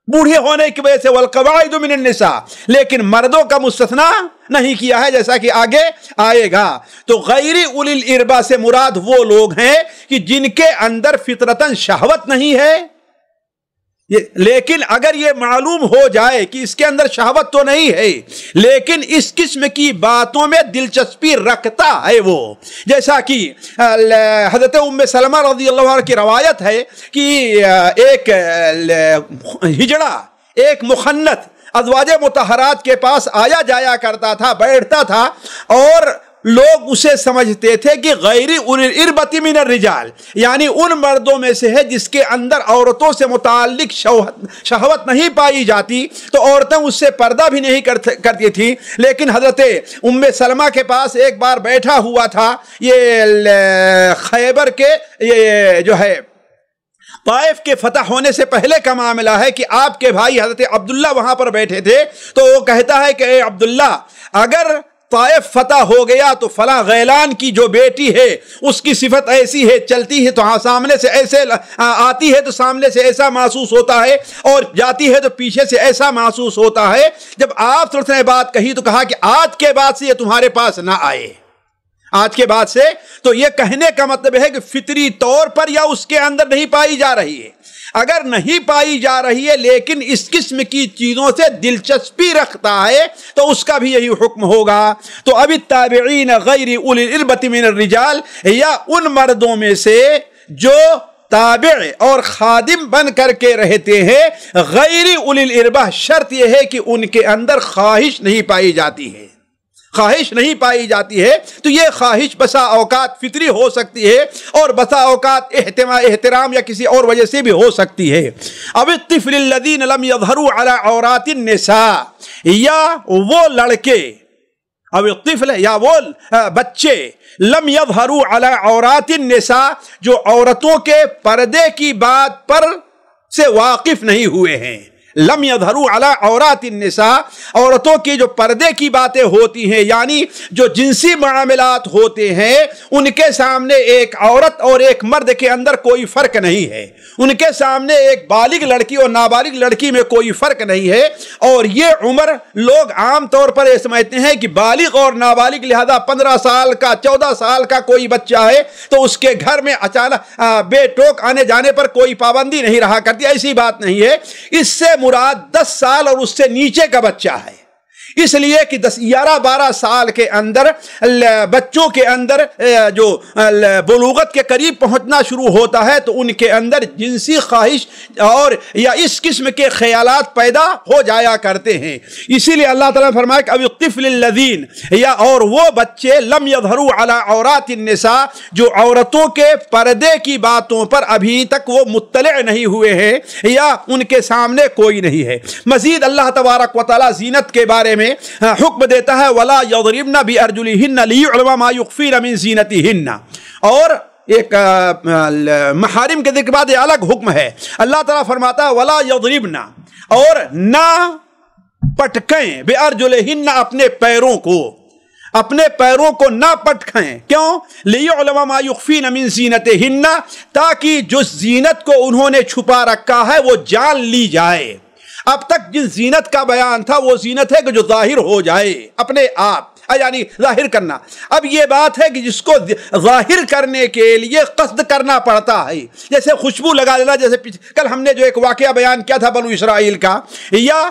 بوڑھے ہونے کی وجہ سے، والقواعد من النساء، لیکن مردوں کا مستثنا نہیں کیا ہے، جیسا کہ آگے آئے گا۔ تو غیر اولی الاربا سے مراد وہ لوگ ہیں کہ جن کے اندر فطرتاً شہوت نہیں ہے، لیکن اگر یہ معلوم ہو جائے کہ اس کے اندر شہوت تو نہیں ہے لیکن اس قسم کی باتوں میں دلچسپی رکھتا ہے وہ، جیسا کہ حضرت ام سلمہ رضی اللہ عنہ کی روایت ہے کہ ایک ہجڑا، ایک مخنث ازواج مطہرات کے پاس آیا جایا کرتا تھا، بیٹھتا تھا، اور لوگ اسے سمجھتے تھے کہ غیر اولی الاربۃ من الرجال، یعنی ان مردوں میں سے ہے جس کے اندر عورتوں سے متعلق شہوت نہیں پائی جاتی، تو عورتیں اس سے پردہ بھی نہیں کرتی تھی۔ لیکن حضرت ام سلمہ کے پاس ایک بار بیٹھا ہوا تھا، یہ خیبر کے یہ جو ہے طائف کے فتح ہونے سے پہلے کا معاملہ ہے کہ آپ کے بھائی حضرت عبداللہ وہاں پر بیٹھے تھے، تو وہ کہتا ہے کہ اے عبداللہ، اگر طائف فتح ہو گیا تو فلاں غیلان کی جو بیٹی ہے اس کی صفت ایسی ہے، چلتی ہے تو ہاں سامنے سے ایسے آتی ہے تو سامنے سے ایسا محسوس ہوتا ہے، اور جاتی ہے تو پیچھے سے ایسا محسوس ہوتا ہے۔ جب آپ نے بات کہی تو کہا کہ آج کے بعد سے یہ تمہارے پاس نہ آئے، آج کے بعد سے، تو یہ کہنے کا مطلب ہے کہ فطری طور پر یا اس کے اندر نہیں پائی جا رہی ہے، اگر نہیں پائی جا رہی ہے لیکن اس قسم کی چیزوں سے دلچسپی رکھتا ہے تو اس کا بھی یہی حکم ہوگا۔ تو اب التابعین غیر اولی الاربۃ من الرجال، یا ان مردوں میں سے جو تابع اور خادم بن کر کے رہتے ہیں، غیر اولی الاربہ، شرط یہ ہے کہ ان کے اندر خواہش نہیں پائی جاتی ہے، خواہش نہیں پائی جاتی ہے۔ تو یہ خواہش بسا اوقات فطری ہو سکتی ہے اور بسا اوقات احترام یا کسی اور وجہ سے بھی ہو سکتی ہے۔ اب الطفل الذین لم یظہروا علی عورات النساء، یا وہ لڑکے، اب الطفل یا وہ بچے، لم یظہروا علی عورات النساء، جو عورتوں کے پردے کی بات پر سے واقف نہیں ہوئے ہیں، لم یظہروا علی عورات النساء، عورتوں کی جو پردے کی باتیں ہوتی ہیں، یعنی جو جنسی معاملات ہوتے ہیں، ان کے سامنے ایک عورت اور ایک مرد کے اندر کوئی فرق نہیں ہے، ان کے سامنے ایک بالغ لڑکی اور نابالغ لڑکی میں کوئی فرق نہیں ہے۔ اور یہ عمر لوگ عام طور پر یہ سمجھتے ہیں کہ بالغ اور نابالغ، لہذا 15 سال کا 14 سال کا کوئی بچہ ہے تو اس کے گھر میں اچانک بے ٹوک آنے جانے پر کوئی پابندی نہیں رہا کرتی، ایسی بات نہیں ہے۔ اس سے مراد 10 سال اور اس سے نیچے کا بچہ ہے، اس لیے کہ 10 11 12 سال کے اندر بچوں کے اندر جو بلوغت کے قریب پہنچنا شروع ہوتا ہے تو ان کے اندر جنسی خواہش اور یا اس قسم کے خیالات پیدا ہو جایا کرتے ہیں۔ اسی لیے اللہ تعالیٰ نے فرمایا کہ اب الطفل الذین، یا اور وہ بچے، لم یظہروا علی عورات النساء، جو عورتوں کے پردے کی باتوں پر ابھی تک وہ مطلع نہیں ہوئے ہیں یا ان کے سامنے کوئی نہیں ہے۔ مزید اللہ تبارک و تعالیٰ زینت کے بارے میں حکم دیتا ہے، وَلَا يَضْرِبْنَ بِأَرْجُلِهِنَّ لِيُعْلَمَ مَا يُخْفِينَ مِن زِينَتِهِنَّ، اور ایک محارم کے ذکر بعد الگ حکم ہے۔ اللہ تعالیٰ فرماتا ہے وَلَا يَضْرِبْنَ، اور نہ پٹکیں، بِأَرْجُلِهِنَّ، اپنے پیروں کو، اپنے پیروں کو نہ پٹکیں، کیوں؟ لِيُعْلَمَ مَا يُخْفِينَ مِن زِينَتِهِنَّ، تاکہ جو زینت کو انہوں نے چھپا رکھا ہے وہ جان لی جائے۔ اب تک جس زینت کا بیان تھا وہ زینت ہے کہ جو ظاہر ہو جائے اپنے آپ، یعنی ظاہر کرنا۔ اب یہ بات ہے کہ جس کو ظاہر کرنے کے لیے قصد کرنا پڑتا ہے، جیسے خوشبو لگا لینا، جیسے کل ہم نے جو ایک واقعہ بیان کیا تھا بنو اسرائیل کا، یا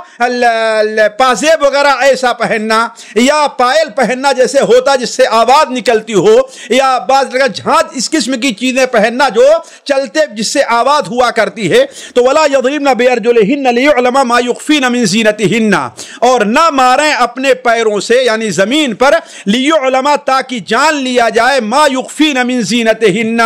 پازیب وغیرہ ایسا پہننا، یا پائل پہننا جیسے ہوتا جس سے آواز نکلتی ہو، یا بعض جگہ جھانج اس قسم کی چیزیں پہننا جو چلتے جس سے آواز ہوا کرتی ہے۔ تو ولا یضربن بارجلہن لیعلم ما یخفین من زینتہن، اور نہ ماریں اپنے پیروں سے یعنی زمین پر، لیعلم تاکہ جان لیا جائے، ما یخفین من زینتہن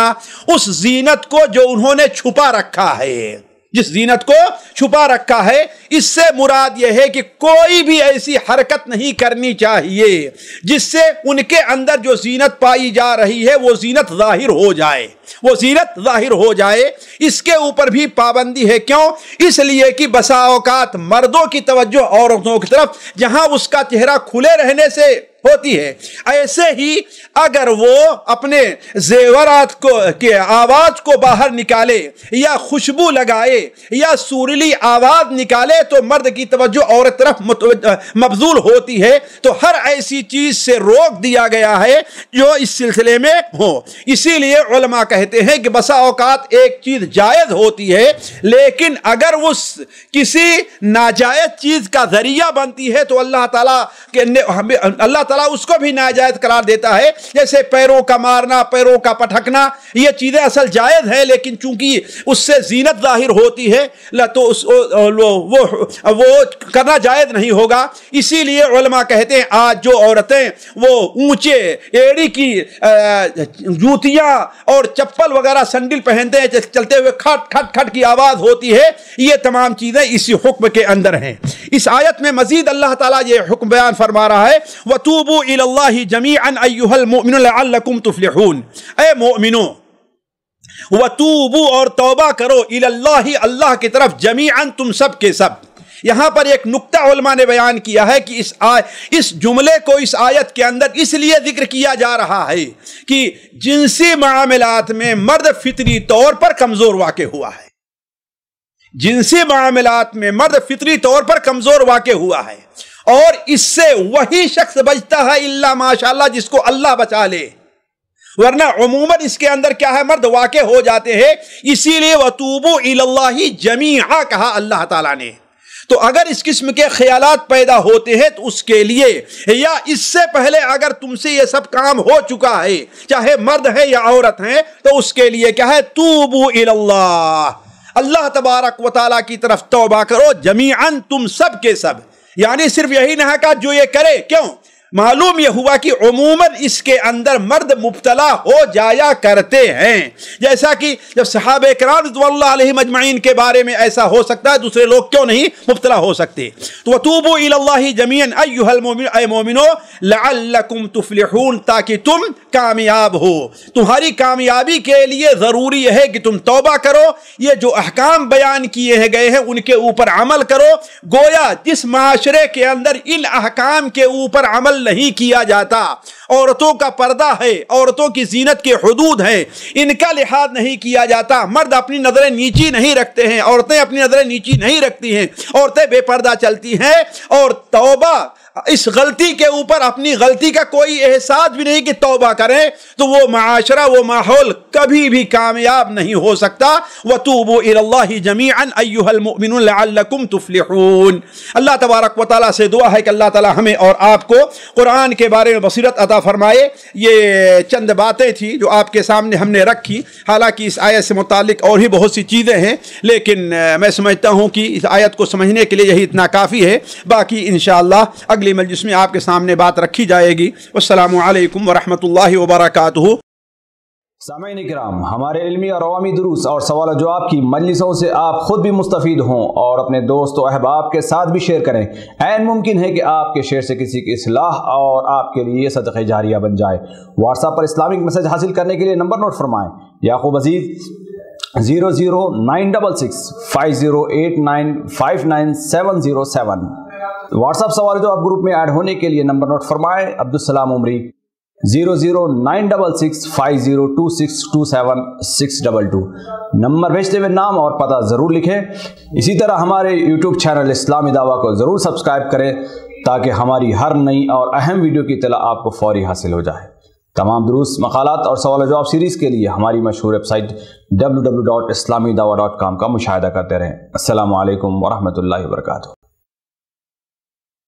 اس زینت کو جو انہوں نے چھپا رکھا ہے، جس زینت کو چھپا رکھا ہے۔ اس سے مراد یہ ہے کہ کوئی بھی ایسی حرکت نہیں کرنی چاہیے جس سے ان کے اندر جو زینت پائی جا رہی ہے وہ زینت ظاہر ہو جائے، وہ زینت ظاہر ہو جائے۔ اس کے اوپر بھی پابندی ہے، کیوں؟ اس لیے کہ بسا اوقات مردوں کی توجہ عورتوں کی طرف جہاں اس کا چہرہ کھلے رہنے سے ہوتی ہے، ایسے ہی اگر وہ اپنے زیورات کو کی آواز کو باہر نکالے یا خوشبو لگائے یا سریلی آواز نکالے تو مرد کی توجہ عورت طرف مبذول ہوتی ہے۔ تو ہر ایسی چیز سے روک دیا گیا ہے جو اس سلسلے میں ہو۔ اسی لیے علماء کہتے ہیں کہ بسا اوقات ایک چیز جائز ہوتی ہے، لیکن اگر وہ کسی ناجائز چیز کا ذریعہ بنتی ہے تو اللہ تعالیٰ اس کو بھی ناجائز قرار دیتا ہے۔ جیسے پیروں کا مارنا، پیروں کا پٹھکنا، یہ چیزیں اصل جائز ہے، لیکن چونکہ اس سے زینت ظاہر ہوتی ہے تو وہ کرنا جائز نہیں ہوگا۔ اسی لیے علماء کہتے ہیں آج جو عورتیں وہ اونچے ایڑی کی جوتیاں اور چپل وغیرہ سینڈل پہنتے ہیں، چلتے ہوئے کھٹ کھٹ کھٹ کی آواز ہوتی ہے، یہ تمام چیزیں اسی حکم کے اندر ہیں۔ اس آیت میں مزید اللہ تعالیٰ یہ حکم بیان فرما رہا ہے، وَتُوبُوا إِلَى اللَّهِ جَمِيعًا أَيُّهَا الْمُؤْمِنُونَ لَعَلَّكُمْ تُفْلِحُونَ۔ اے مومنو، وَتُوبُوا اور توبہ کرو، إِلَى اللَّهِ اللہ کی طرف، جَمِيعًا تم سب کے سب۔ یہاں پر ایک نقطہ علماء نے بیان کیا ہے کہ اس جملے کو اس آیت کے اندر اس لیے ذکر کیا جا رہا ہے کہ جنسی معاملات میں مرد فطری طور پر کمزور واقع ہوا ہے، جنسی معاملات میں مرد فطری طور پر کمزور واقع ہوا ہے، اور اس سے وہی شخص بچتا ہے الا ماشاءاللہ جس کو اللہ بچا لے، ورنہ عموماً اس کے اندر کیا ہے، مرد واقع ہو جاتے ہیں۔ اسی لیے وَتُوبُوا إِلَى اللَّهِ جَمِيعًا کہا اللہ تعالیٰ نے۔ تو اگر اس قسم کے خیالات پیدا ہوتے ہیں تو اس کے لیے، یا اس سے پہلے اگر تم سے یہ سب کام ہو چکا ہے، چاہے مرد ہے یا عورت ہیں، تو اس کے لیے کیا ہے، توبوا الی اللہ، اللہ تبارک و تعالیٰ کی طرف توبہ کرو، جمیعاً تم سب کے سب۔ یعنی صرف یہی نہ کہا جو یہ کرے، کیوں؟ معلوم یہ ہوا کہ عموماً اس کے اندر مرد مبتلا ہو جایا کرتے ہیں، جیسا کہ جب صحابہ کرام رضوان اللہ علیہم اجمعین کے بارے میں ایسا ہو سکتا ہے، دوسرے لوگ کیوں نہیں مبتلا ہو سکتے؟ تو وَتُوبُوا إِلَى اللَّهِ جَمِيعًا أَيُّهَا الْمُؤْمِنُونَ، اے مومنو، لَعَلَّكُمْ تُفْلِحُونَ، تاکہ تم کامیاب ہو۔ تمہاری کامیابی کے لیے ضروری ہے کہ تم توبہ کرو، یہ جو احکام بیان کیے گئے ہیں ان کے اوپر عمل کرو۔ گویا جس معاشرے کے اندر ان احکام کے اوپر عمل نہیں کیا جاتا، عورتوں کا پردہ ہے، عورتوں کی زینت کے حدود ہیں، ان کا لحاظ نہیں کیا جاتا، مرد اپنی نظریں نیچی نہیں رکھتے ہیں، عورتیں اپنی نظریں نیچی نہیں رکھتی ہیں، عورتیں بے پردہ چلتی ہیں، اور توبہ اس غلطی کے اوپر اپنی غلطی کا کوئی احساس بھی نہیں کہ توبہ کریں، تو وہ معاشرہ، وہ ماحول کبھی بھی کامیاب نہیں ہو سکتا۔ وَتُوبُوا إِلَى اللَّهِ جَمِيعًا أَيُّهَا الْمُؤْمِنُونَ لَعَلَّكُمْ تُفْلِحُونَ۔ اللہ تبارک و تعالیٰ سے دعا ہے کہ اللہ تعالیٰ ہمیں اور آپ کو قرآن کے بارے میں بصیرت عطا فرمائے۔ یہ چند باتیں تھیں جو آپ کے سامنے ہم نے رکھی، حالانکہ اس آیت سے متعلق اور بھی بہت سی چیزیں ہیں، لیکن میں سمجھتا ہوں کہ اس آیت کو سمجھنے کے لیے یہی اتنا کافی ہے۔ باقی انشاءاللہ اگلی مجلس میں آپ کے سامنے بات رکھی جائے گی۔ والسلام علیکم ورحمۃ اللہ وبرکاتہ۔ سامعین کرام، ہمارے علمی اور عوامی دروس اور سوال و جواب کی مجلسوں سے آپ خود بھی مستفید ہوں اور اپنے دوست و احباب کے ساتھ بھی شیئر کریں۔ عین ممکن ہے کہ آپ کے شیئر سے کسی کی اصلاح اور آپ کے لیے صدقہ جاریہ بن جائے۔ واٹس ایپ پر اسلامک میسج حاصل کرنے کے لیے نمبر نوٹ فرمائیں: یعقوب عزیز 00966 5089 59707۔ واٹس ایپ سوال جو آپ گروپ میں ایڈ ہونے کے لیے نمبر نوٹ فرمائیں: عبدالسلام عمری 00966 502627 نمبر بھیجتے ہوئے نام اور پتہ ضرور لکھیں۔ اسی طرح ہمارے یوٹیوب چینل اسلامی دعویٰ کو ضرور سبسکرائب کریں تاکہ ہماری ہر نئی اور اہم ویڈیو کی اطلاع آپ کو فوری حاصل ہو جائے۔ تمام دروس، مقالات اور سوال و جواب سیریز کے لیے ہماری مشہور ویب سائٹ www.islamidawah.com کا مشاہدہ کرتے رہیں۔ السلام علیکم ورحمۃ اللہ وبرکاتہ۔